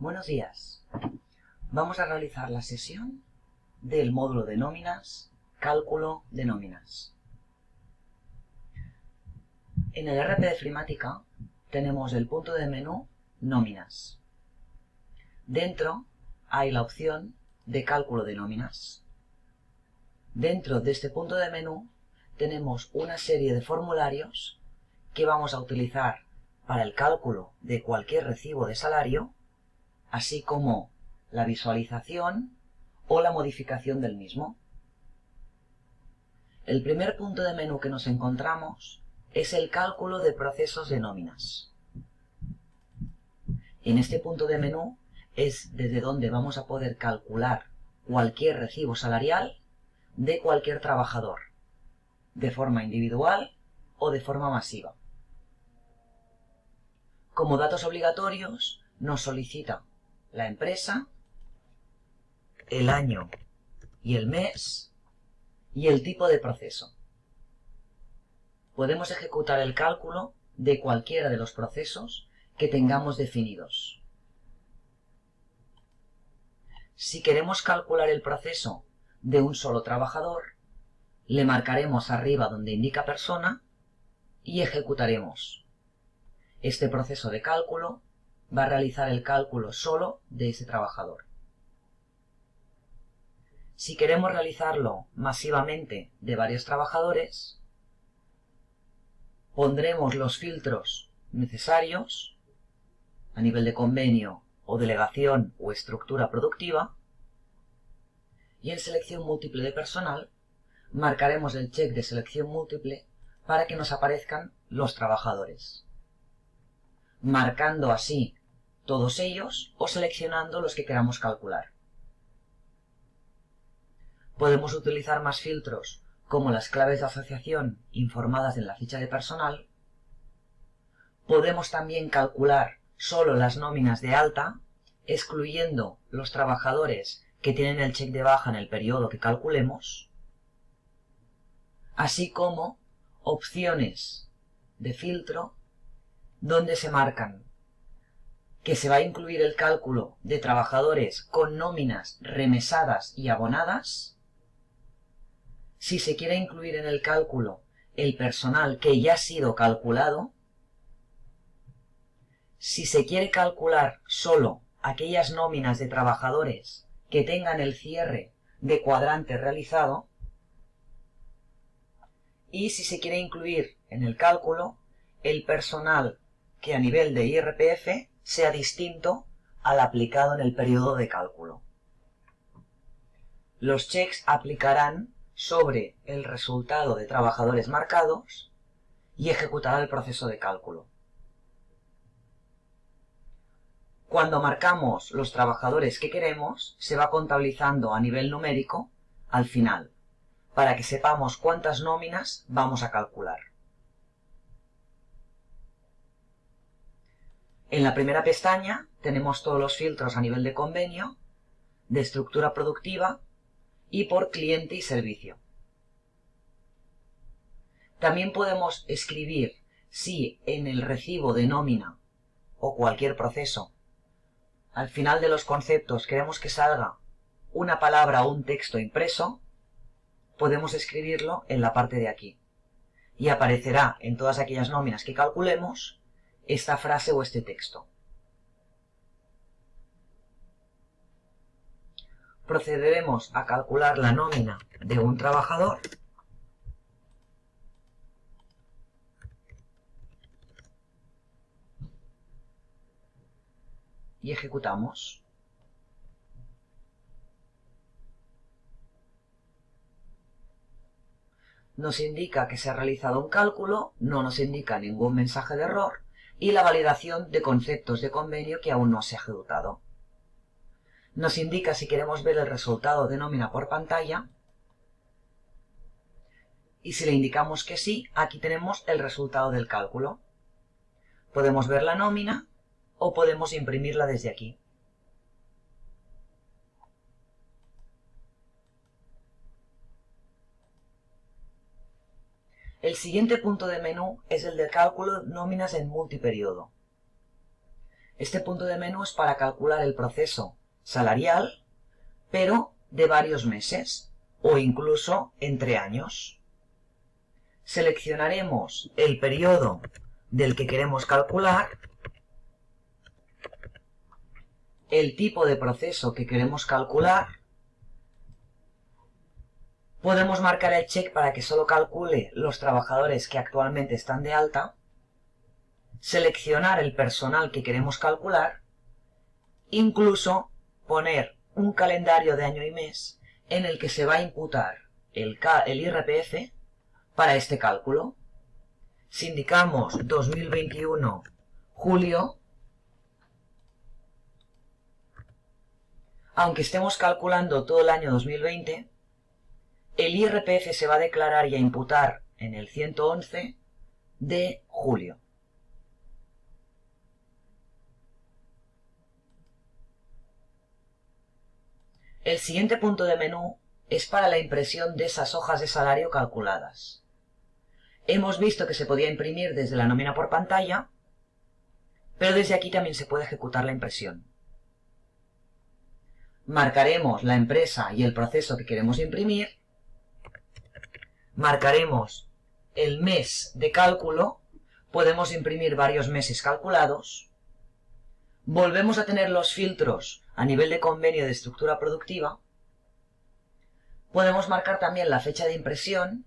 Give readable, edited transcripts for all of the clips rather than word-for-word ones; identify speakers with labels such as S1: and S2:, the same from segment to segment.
S1: Buenos días. Vamos a realizar la sesión del módulo de nóminas, cálculo de nóminas. En el RP de Flimática tenemos el punto de menú Nóminas. Dentro hay la opción de cálculo de nóminas. Dentro de este punto de menú tenemos una serie de formularios que vamos a utilizar para el cálculo de cualquier recibo de salario, así como la visualización o la modificación del mismo. El primer punto de menú que nos encontramos es el cálculo de procesos de nóminas. En este punto de menú es desde donde vamos a poder calcular cualquier recibo salarial de cualquier trabajador, de forma individual o de forma masiva. Como datos obligatorios nos solicita la empresa, el año y el mes y el tipo de proceso. Podemos ejecutar el cálculo de cualquiera de los procesos que tengamos definidos. Si queremos calcular el proceso de un solo trabajador, le marcaremos arriba donde indica persona y ejecutaremos. Este proceso de cálculo va a realizar el cálculo solo de ese trabajador. Si queremos realizarlo masivamente de varios trabajadores, pondremos los filtros necesarios a nivel de convenio o delegación o estructura productiva y en selección múltiple de personal marcaremos el check de selección múltiple para que nos aparezcan los trabajadores, marcando así todos ellos o seleccionando los que queramos calcular. Podemos utilizar más filtros como las claves de asociación informadas en la ficha de personal. Podemos también calcular solo las nóminas de alta, excluyendo los trabajadores que tienen el check de baja en el periodo que calculemos, así como opciones de filtro donde se marcan que se va a incluir el cálculo de trabajadores con nóminas remesadas y abonadas, si se quiere incluir en el cálculo el personal que ya ha sido calculado, si se quiere calcular solo aquellas nóminas de trabajadores que tengan el cierre de cuadrante realizado, y si se quiere incluir en el cálculo el personal que a nivel de IRPF sea distinto al aplicado en el periodo de cálculo. Los checks aplicarán sobre el resultado de trabajadores marcados y ejecutará el proceso de cálculo. Cuando marcamos los trabajadores que queremos, se va contabilizando a nivel numérico al final, para que sepamos cuántas nóminas vamos a calcular. En la primera pestaña tenemos todos los filtros a nivel de convenio, de estructura productiva y por cliente y servicio. También podemos escribir si en el recibo de nómina o cualquier proceso, al final de los conceptos queremos que salga una palabra o un texto impreso, podemos escribirlo en la parte de aquí y aparecerá en todas aquellas nóminas que calculemos esta frase o este texto. Procederemos a calcular la nómina de un trabajador y ejecutamos. Nos indica que se ha realizado un cálculo, no nos indica ningún mensaje de error y la validación de conceptos de convenio que aún no se ha ejecutado. Nos indica si queremos ver el resultado de nómina por pantalla y si le indicamos que sí, aquí tenemos el resultado del cálculo. Podemos ver la nómina o podemos imprimirla desde aquí. El siguiente punto de menú es el de cálculo nóminas en multiperiodo. Este punto de menú es para calcular el proceso salarial, pero de varios meses o incluso entre años. Seleccionaremos el periodo del que queremos calcular, el tipo de proceso que queremos calcular. Podemos marcar el check para que solo calcule los trabajadores que actualmente están de alta, seleccionar el personal que queremos calcular, incluso poner un calendario de año y mes en el que se va a imputar el IRPF para este cálculo. Si indicamos 2021 julio, aunque estemos calculando todo el año 2020, el IRPF se va a declarar y a imputar en el 111 de julio. El siguiente punto de menú es para la impresión de esas hojas de salario calculadas. Hemos visto que se podía imprimir desde la nómina por pantalla, pero desde aquí también se puede ejecutar la impresión. Marcaremos la empresa y el proceso que queremos imprimir, marcaremos el mes de cálculo, podemos imprimir varios meses calculados, volvemos a tener los filtros a nivel de convenio de estructura productiva, podemos marcar también la fecha de impresión,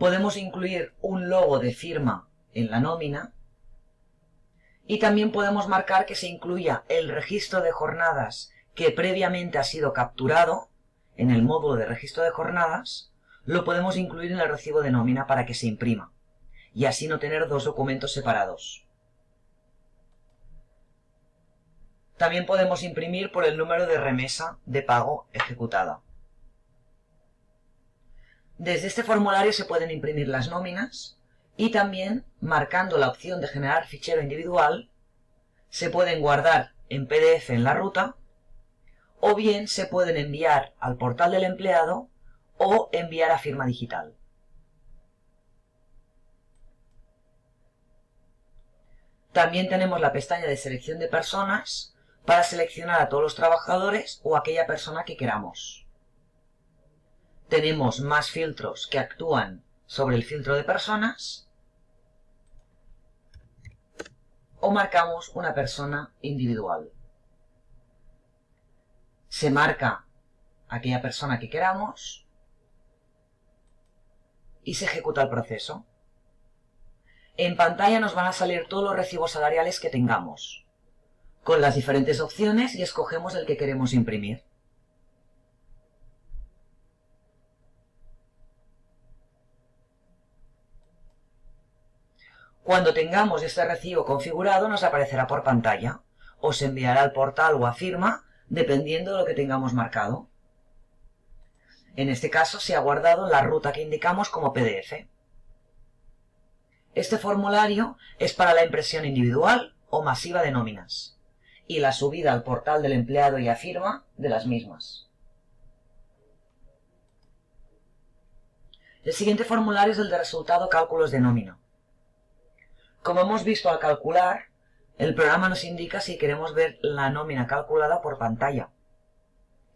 S1: podemos incluir un logo de firma en la nómina y también podemos marcar que se incluya el registro de jornadas que previamente ha sido capturado en el módulo de registro de jornadas, lo podemos incluir en el recibo de nómina para que se imprima y así no tener dos documentos separados. También podemos imprimir por el número de remesa de pago ejecutada. Desde este formulario se pueden imprimir las nóminas y también, marcando la opción de generar fichero individual, se pueden guardar en PDF en la ruta o bien se pueden enviar al portal del empleado o enviar a firma digital. También tenemos la pestaña de selección de personas para seleccionar a todos los trabajadores o aquella persona que queramos. Tenemos más filtros que actúan sobre el filtro de personas o marcamos una persona individual. Se marca aquella persona que queramos y se ejecuta el proceso. En pantalla nos van a salir todos los recibos salariales que tengamos, con las diferentes opciones y escogemos el que queremos imprimir. Cuando tengamos este recibo configurado nos aparecerá por pantalla o se enviará al portal o a firma dependiendo de lo que tengamos marcado. En este caso se ha guardado la ruta que indicamos como PDF. Este formulario es para la impresión individual o masiva de nóminas y la subida al portal del empleado y a firma de las mismas. El siguiente formulario es el de resultado cálculos de nómina. Como hemos visto al calcular, el programa nos indica si queremos ver la nómina calculada por pantalla.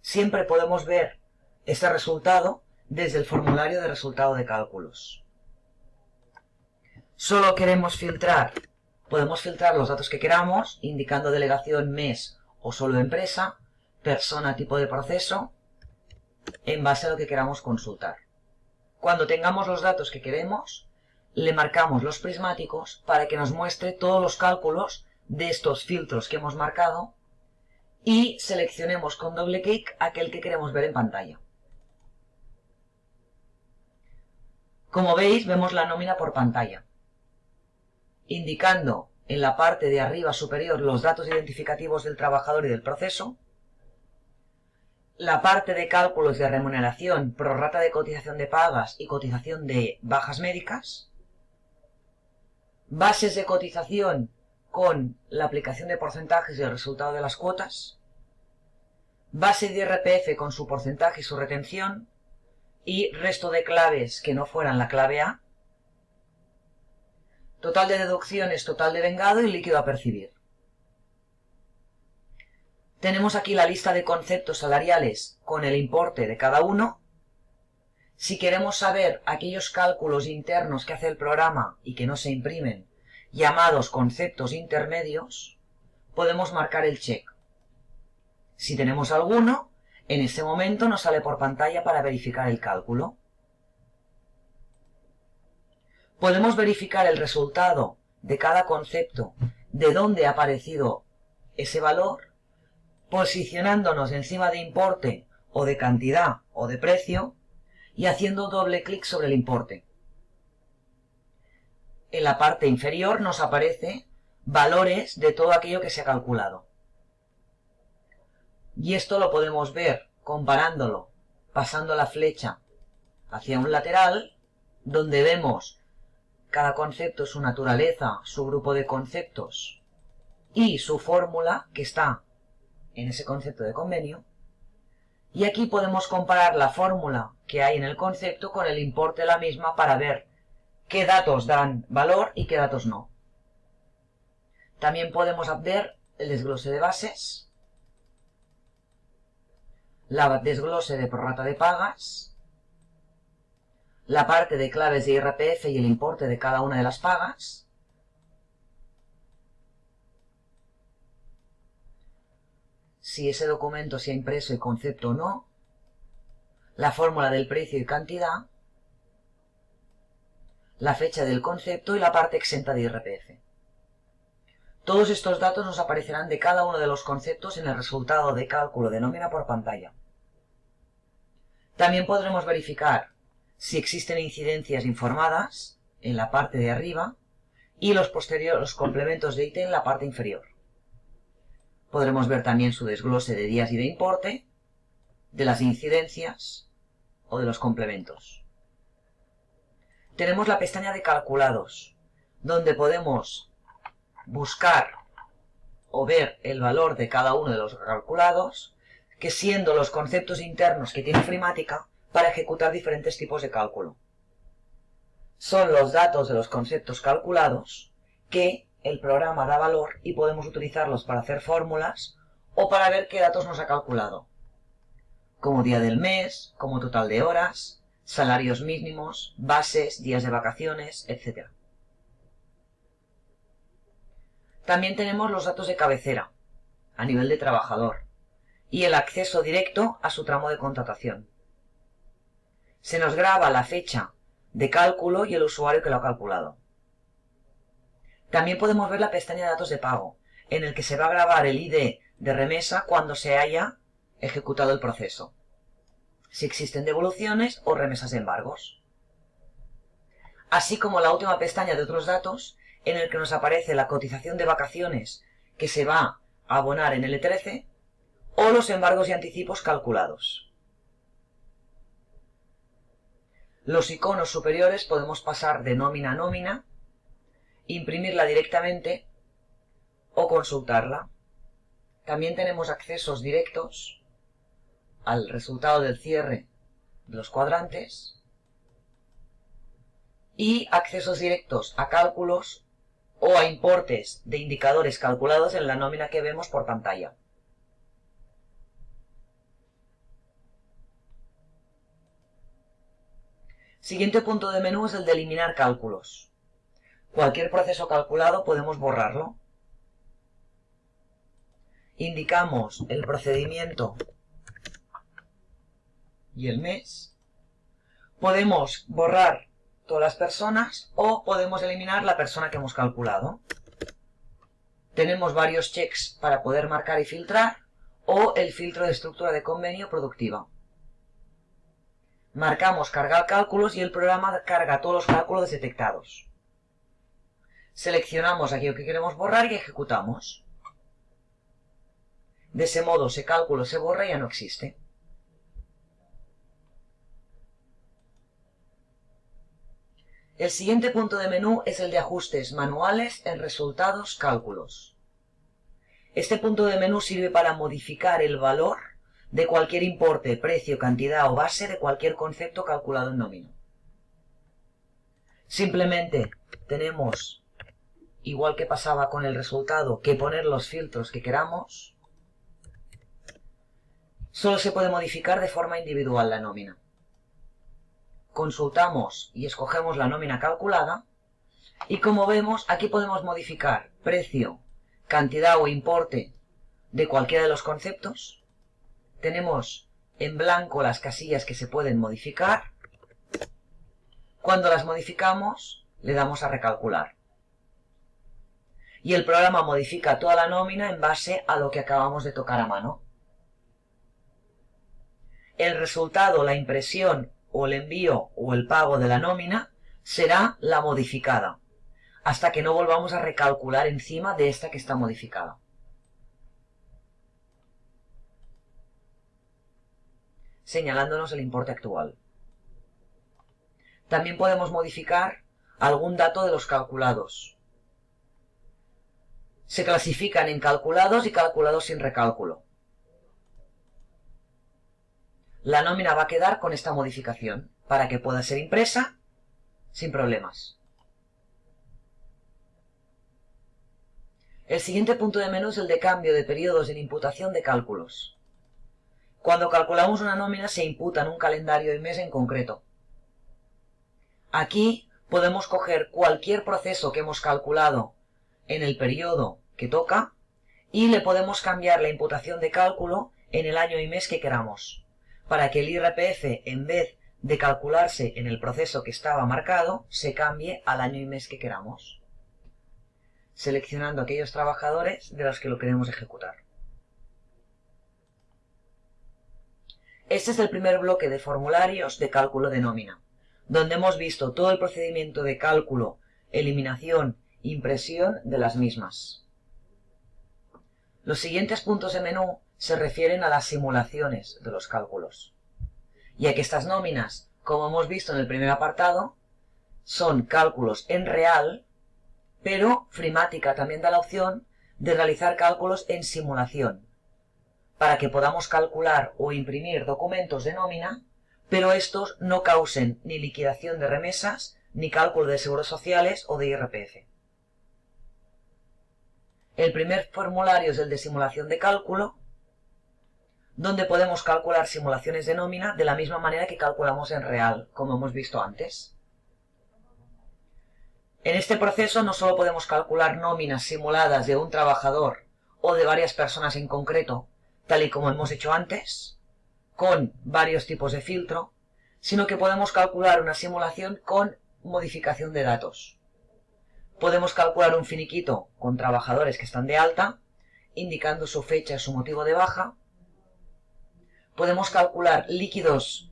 S1: Siempre podemos ver este resultado desde el formulario de resultado de cálculos. Solo queremos filtrar, podemos filtrar los datos que queramos, indicando delegación, mes o solo empresa, persona, tipo de proceso, en base a lo que queramos consultar. Cuando tengamos los datos que queremos, le marcamos los prismáticos para que nos muestre todos los cálculos de estos filtros que hemos marcado y seleccionemos con doble clic aquel que queremos ver en pantalla. Como veis, vemos la nómina por pantalla, indicando en la parte de arriba superior los datos identificativos del trabajador y del proceso, la parte de cálculos de remuneración, prorrata de cotización de pagas y cotización de bajas médicas, bases de cotización con la aplicación de porcentajes y el resultado de las cuotas, base de IRPF con su porcentaje y su retención, y resto de claves que no fueran la clave A, total de deducciones, total de vengado y líquido a percibir. Tenemos aquí la lista de conceptos salariales con el importe de cada uno. Si queremos saber aquellos cálculos internos que hace el programa y que no se imprimen, llamados conceptos intermedios, podemos marcar el check. Si tenemos alguno, en ese momento nos sale por pantalla para verificar el cálculo. Podemos verificar el resultado de cada concepto, de dónde ha aparecido ese valor, posicionándonos encima de importe o de cantidad o de precio y haciendo doble clic sobre el importe. En la parte inferior nos aparece valores de todo aquello que se ha calculado. Y esto lo podemos ver comparándolo, pasando la flecha hacia un lateral, donde vemos cada concepto, su naturaleza, su grupo de conceptos y su fórmula que está en ese concepto de convenio. Y aquí podemos comparar la fórmula que hay en el concepto con el importe de la misma para ver qué datos dan valor y qué datos no. También podemos ver el desglose de bases, la desglose de prorrata de pagas, la parte de claves de IRPF y el importe de cada una de las pagas, si ese documento se ha impreso y concepto o no, la fórmula del precio y cantidad, la fecha del concepto y la parte exenta de IRPF. Todos estos datos nos aparecerán de cada uno de los conceptos en el resultado de cálculo de nómina por pantalla. También podremos verificar si existen incidencias informadas en la parte de arriba y los complementos de ítem en la parte inferior. Podremos ver también su desglose de días y de importe, de las incidencias o de los complementos. Tenemos la pestaña de calculados, donde podemos buscar o ver el valor de cada uno de los calculados, que siendo los conceptos internos que tiene Ofimática para ejecutar diferentes tipos de cálculo. Son los datos de los conceptos calculados que el programa da valor y podemos utilizarlos para hacer fórmulas o para ver qué datos nos ha calculado, como día del mes, como total de horas, salarios mínimos, bases, días de vacaciones, etc. También tenemos los datos de cabecera, a nivel de trabajador, y el acceso directo a su tramo de contratación. Se nos graba la fecha de cálculo y el usuario que lo ha calculado. También podemos ver la pestaña de datos de pago, en el que se va a grabar el ID de remesa cuando se haya ejecutado el proceso, si existen devoluciones o remesas de embargos. Así como la última pestaña de otros datos, en el que nos aparece la cotización de vacaciones que se va a abonar en el E13 o los embargos y anticipos calculados. Los iconos superiores podemos pasar de nómina a nómina, imprimirla directamente o consultarla. También tenemos accesos directos al resultado del cierre de los cuadrantes y accesos directos a cálculos o a importes de indicadores calculados en la nómina que vemos por pantalla. Siguiente punto de menú es el de eliminar cálculos. Cualquier proceso calculado podemos borrarlo. Indicamos el procedimiento y el mes. Podemos borrar todas las personas o podemos eliminar la persona que hemos calculado. Tenemos varios checks para poder marcar y filtrar o el filtro de estructura de convenio productiva. Marcamos cargar cálculos y el programa carga todos los cálculos detectados. Seleccionamos aquello que queremos borrar y ejecutamos. De ese modo ese cálculo se borra y ya no existe. El siguiente punto de menú es el de ajustes manuales en resultados cálculos. Este punto de menú sirve para modificar el valor de cualquier importe, precio, cantidad o base de cualquier concepto calculado en nómina. Simplemente tenemos, igual que pasaba con el resultado, que poner los filtros que queramos. solo se puede modificar de forma individual la nómina. Consultamos y escogemos la nómina calculada y como vemos aquí podemos modificar precio, cantidad o importe de cualquiera de los conceptos. Tenemos en blanco las casillas que se pueden modificar. Cuando las modificamos le damos a recalcular. Y el programa modifica toda la nómina en base a lo que acabamos de tocar a mano. El resultado, la impresión o el envío o el pago de la nómina será la modificada, hasta que no volvamos a recalcular encima de esta que está modificada. Señalándonos el importe actual. También podemos modificar algún dato de los calculados. Se clasifican en calculados y calculados sin recálculo. La nómina va a quedar con esta modificación para que pueda ser impresa sin problemas. El siguiente punto de menú es el de cambio de periodos en imputación de cálculos. Cuando calculamos una nómina se imputa en un calendario y mes en concreto. Aquí podemos coger cualquier proceso que hemos calculado en el periodo que toca y le podemos cambiar la imputación de cálculo en el año y mes que queramos, para que el IRPF, en vez de calcularse en el proceso que estaba marcado, se cambie al año y mes que queramos, seleccionando aquellos trabajadores de los que lo queremos ejecutar. Este es el primer bloque de formularios de cálculo de nómina, donde hemos visto todo el procedimiento de cálculo, eliminación, impresión de las mismas. Los siguientes puntos de menú se refieren a las simulaciones de los cálculos, ya que estas nóminas, como hemos visto en el primer apartado, son cálculos en real, pero Frimática también da la opción de realizar cálculos en simulación, para que podamos calcular o imprimir documentos de nómina, pero estos no causen ni liquidación de remesas, ni cálculo de seguros sociales o de IRPF. El primer formulario es el de simulación de cálculo, donde podemos calcular simulaciones de nómina de la misma manera que calculamos en real, como hemos visto antes. En este proceso no solo podemos calcular nóminas simuladas de un trabajador o de varias personas en concreto, tal y como hemos hecho antes, con varios tipos de filtro, sino que podemos calcular una simulación con modificación de datos. Podemos calcular un finiquito con trabajadores que están de alta, indicando su fecha y su motivo de baja. Podemos calcular líquidos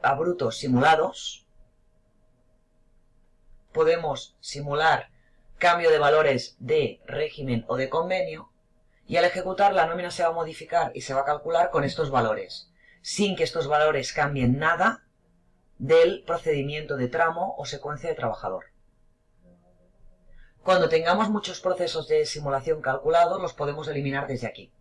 S1: a brutos simulados. Podemos simular cambio de valores de régimen o de convenio. Y al ejecutar, la nómina se va a modificar y se va a calcular con estos valores, sin que estos valores cambien nada del procedimiento de tramo o secuencia de trabajador. Cuando tengamos muchos procesos de simulación calculados, los podemos eliminar desde aquí.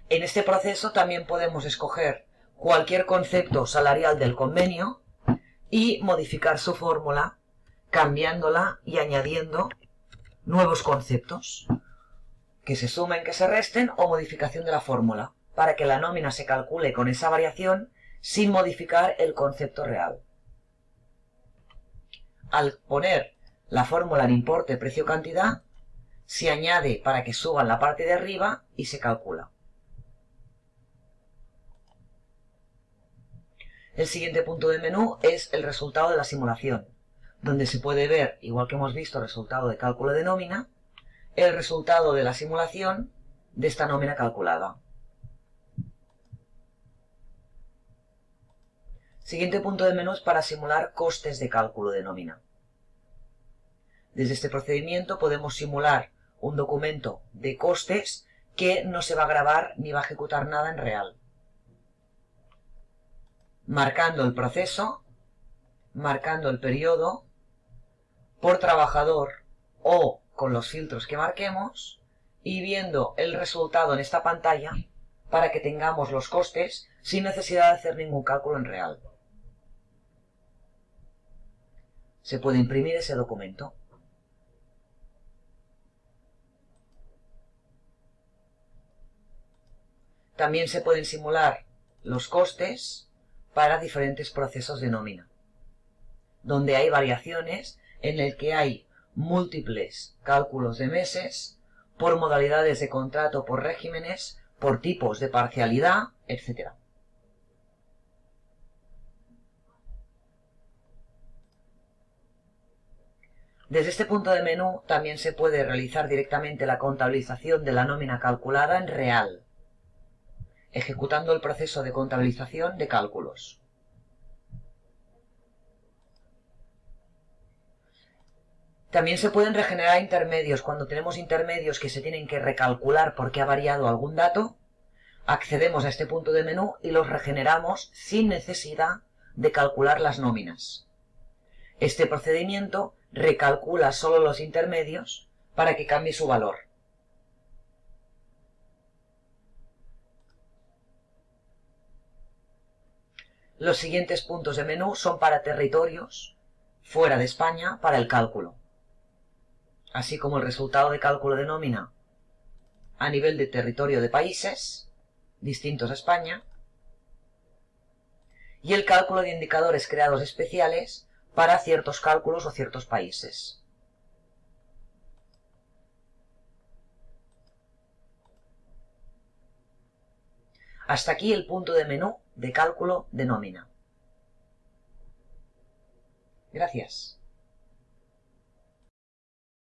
S1: En este proceso también podemos escoger cualquier concepto salarial del convenio y modificar su fórmula, cambiándola y añadiendo nuevos conceptos que se sumen, que se resten o modificación de la fórmula, para que la nómina se calcule con esa variación sin modificar el concepto real. Al poner la fórmula en importe, precio, cantidad, se añade para que suba en la parte de arriba y se calcula. El siguiente punto de menú es el resultado de la simulación, donde se puede ver, igual que hemos visto el resultado de cálculo de nómina, el resultado de la simulación de esta nómina calculada. Siguiente punto de menú es para simular costes de cálculo de nómina. Desde este procedimiento podemos simular un documento de costes que no se va a grabar ni va a ejecutar nada en real. Marcando el proceso, marcando el periodo, por trabajador o con los filtros que marquemos y viendo el resultado en esta pantalla para que tengamos los costes sin necesidad de hacer ningún cálculo en real. Se puede imprimir ese documento. También se pueden simular los costes para diferentes procesos de nómina, donde hay variaciones en el que hay múltiples cálculos de meses, por modalidades de contrato, por regímenes, por tipos de parcialidad, etc. Desde este punto de menú también se puede realizar directamente la contabilización de la nómina calculada en real, ejecutando el proceso de contabilización de cálculos. También se pueden regenerar intermedios. Cuando tenemos intermedios que se tienen que recalcular porque ha variado algún dato, accedemos a este punto de menú y los regeneramos sin necesidad de calcular las nóminas. Este procedimiento recalcula solo los intermedios para que cambie su valor. Los siguientes puntos de menú son para territorios fuera de España para el cálculo, así como el resultado de cálculo de nómina a nivel de territorio de países distintos a España y el cálculo de indicadores creados especiales para ciertos cálculos o ciertos países. Hasta aquí el punto de menú de cálculo de nómina. Gracias.